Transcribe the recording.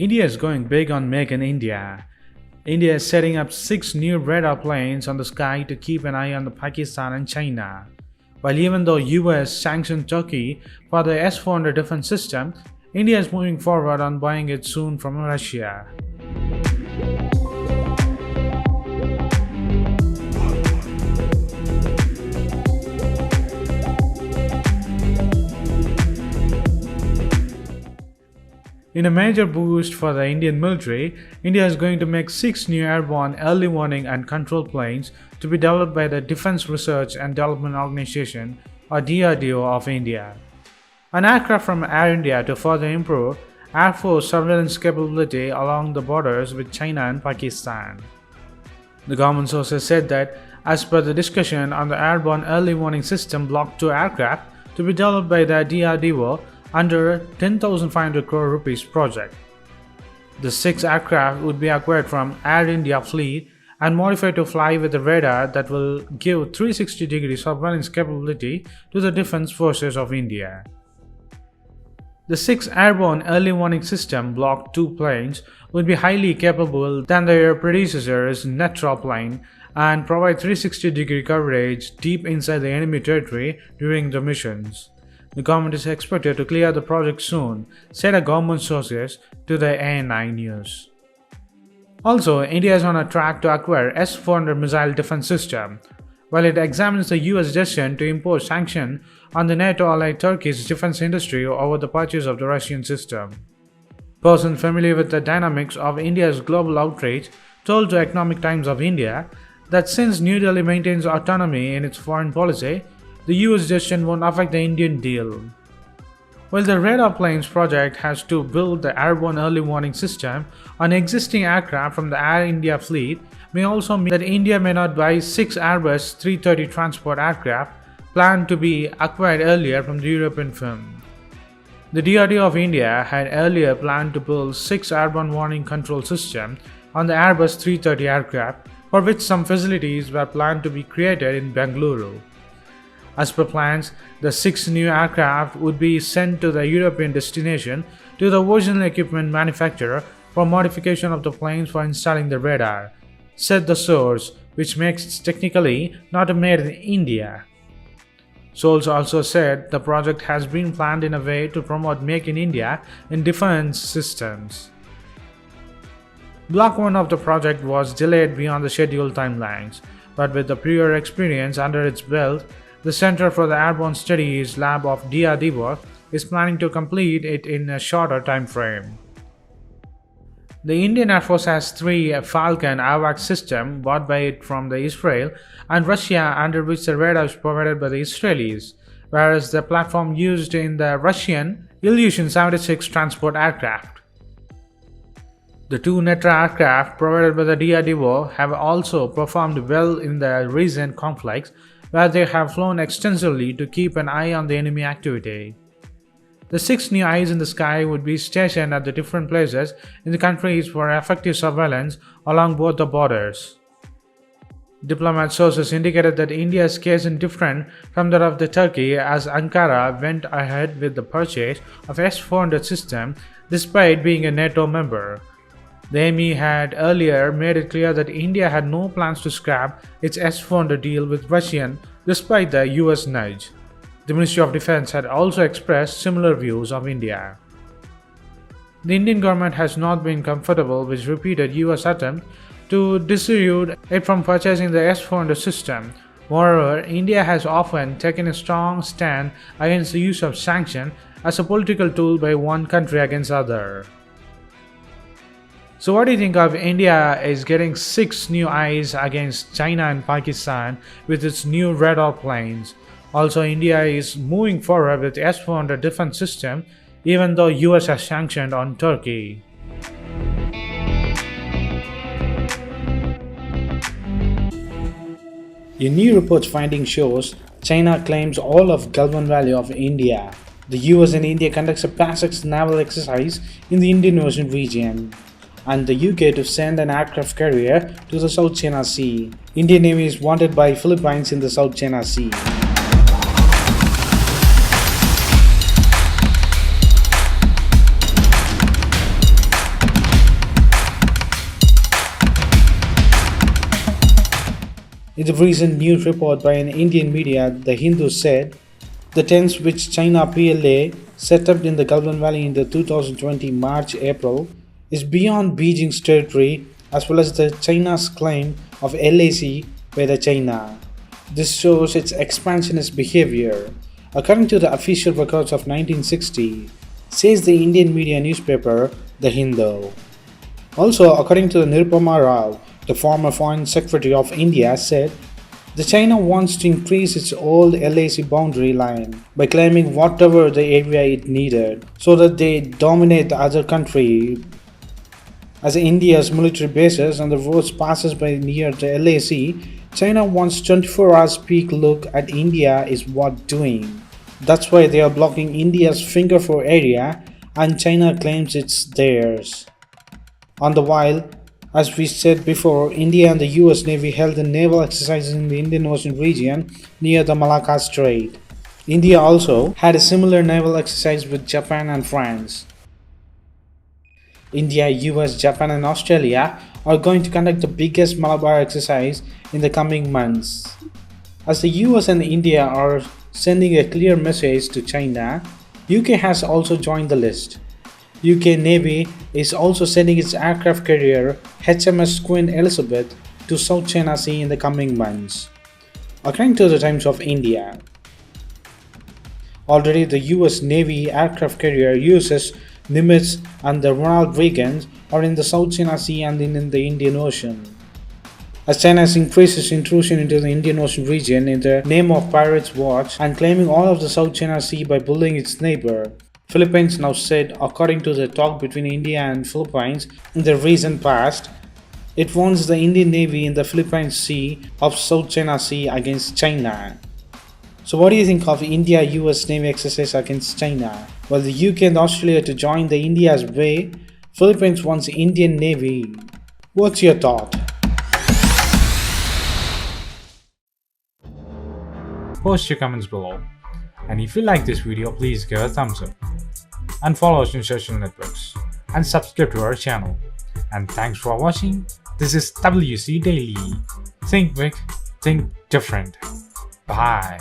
India is going big on Make in India. India is setting up 6 new radar planes on the sky to keep an eye on the Pakistan and China. While even though US sanctioned Turkey for the S-400 defense system, India is moving forward on buying it soon from Russia. In a major boost for the Indian military, India is going to make 6 new airborne early warning and control planes to be developed by the Defense Research and Development Organization or DRDO of India. An aircraft from Air India to further improve Air Force surveillance capability along the borders with China and Pakistan. The government sources said that as per the discussion on the Airborne Early Warning System Block 2 aircraft to be developed by the DRDO under 10,500 crore rupees project. The 6 aircraft would be acquired from Air India fleet and modified to fly with a radar that will give 360-degree surveillance capability to the defense forces of India. The 6 Airborne Early Warning System Block 2 planes would be highly capable than their predecessor's Netra plane and provide 360-degree coverage deep inside the enemy territory during the missions. The government is expected to clear the project soon, said a government sources to the ANI News. Also, India is on a track to acquire S-400 missile defense system, while it examines the US decision to impose sanction on the NATO ally Turkey's defense industry over the purchase of the Russian system. Persons familiar with the dynamics of India's global outreach told to Economic Times of India that since New Delhi maintains autonomy in its foreign policy, the US decision won't affect the Indian deal. While the radar planes project has to build the airborne early warning system on existing aircraft from the Air India fleet, may also mean that India may not buy 6 Airbus 330 transport aircraft planned to be acquired earlier from the European firm. The DRDO of India had earlier planned to build 6 airborne warning control systems on the Airbus 330 aircraft, for which some facilities were planned to be created in Bengaluru. As per plans, the 6 new aircraft would be sent to the European destination to the original equipment manufacturer for modification of the planes for installing the radar, said the source, which makes it technically not made in India. Source also said the project has been planned in a way to promote Make in India in defense systems. Block 1 of the project was delayed beyond the scheduled timelines, but with the prior experience under its belt, the Center for the Airborne Studies Lab of DRDO is planning to complete it in a shorter time frame. The Indian Air Force has 3 Falcon AWACS systems bought by it from the Israel and Russia, under which the radar is provided by the Israelis, whereas the platform used in the Russian Ilyushin 76 transport aircraft. The 2 Netra aircraft provided by the DRDO have also performed well in the recent conflicts, where they have flown extensively to keep an eye on the enemy activity. The 6 new eyes in the sky would be stationed at the different places in the countries for effective surveillance along both the borders. Diplomat sources indicated that India's case is different from that of the Turkey, as Ankara went ahead with the purchase of S-400 system despite being a NATO member. The ME had earlier made it clear that India had no plans to scrap its S-400 deal with Russia despite the US nudge. The Ministry of Defense had also expressed similar views of India. The Indian government has not been comfortable with repeated US attempts to dissuade it from purchasing the S-400 system. Moreover, India has often taken a strong stand against the use of sanctions as a political tool by one country against other. So what do you think of India is getting 6 new eyes against China and Pakistan with its new radar planes? Also, India is moving forward with S-400 defense system even though US has sanctioned on Turkey. A new report's finding shows China claims all of Galwan Valley of India. The US and India conducts a PASEX naval exercise in the Indian Ocean region, and the UK to send an aircraft carrier to the South China Sea. Indian Navy is wanted by Philippines in the South China Sea. In the recent news report by an Indian media, The Hindu said, the tents which China PLA set up in the Galvan Valley in the 2020 March-April is beyond Beijing's territory as well as the China's claim of LAC by the China. This shows its expansionist behavior. According to the official records of 1960, says the Indian media newspaper The Hindu. Also, according to Nirupama Rao, the former Foreign Secretary of India, said the China wants to increase its old LAC boundary line by claiming whatever the area it needed so that they dominate the other country. As India's military bases and the roads passes by near the LAC, China wants 24 hours peak look at India is what doing. That's why they are blocking India's finger 4 area and China claims it's theirs. On the while, as we said before, India and the US Navy held a naval exercises in the Indian Ocean region near the Malacca Strait. India also had a similar naval exercise with Japan and France. India, US, Japan and Australia are going to conduct the biggest Malabar exercise in the coming months. As the US and India are sending a clear message to China, UK has also joined the list. UK Navy is also sending its aircraft carrier HMS Queen Elizabeth to South China Sea in the coming months. According to the Times of India, already the US Navy aircraft carrier USS Nimitz and the Ronald Reagan are in the South China Sea and in the Indian Ocean. As China increases intrusion into the Indian Ocean region in the name of Pirates Watch and claiming all of the South China Sea by bullying its neighbor, Philippines now said, according to the talk between India and Philippines in the recent past, it wants the Indian Navy in the Philippine Sea of South China Sea against China. So what do you think of India-US Navy exercise against China? Well, the UK and Australia to join the India's way, Philippines wants Indian Navy. What's your thought? Post your comments below. And if you like this video, please give a thumbs up. And follow us on social networks. And subscribe to our channel. And thanks for watching. This is WC Daily. Think big, think different. Bye.